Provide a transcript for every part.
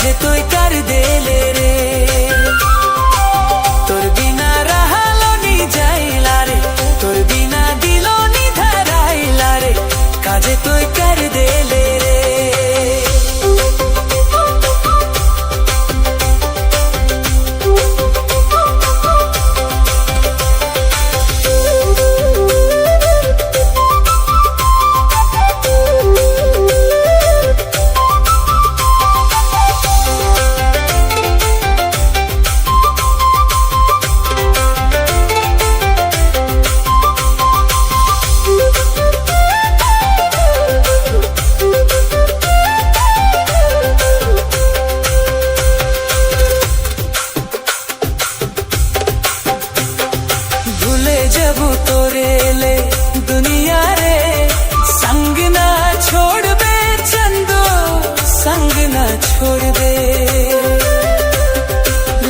काजे तोय कर देले रे तोर बिना रहालो नी जाइला रे तोर बिना दिलो नी धराइला रे काजे तोय कर देले रे जबू तोरे ले दुनिया रे संग ना छोड़ बे चंदो संग ना छोड़ बे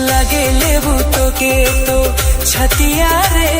लगे लेबू तो के तो छतिया रे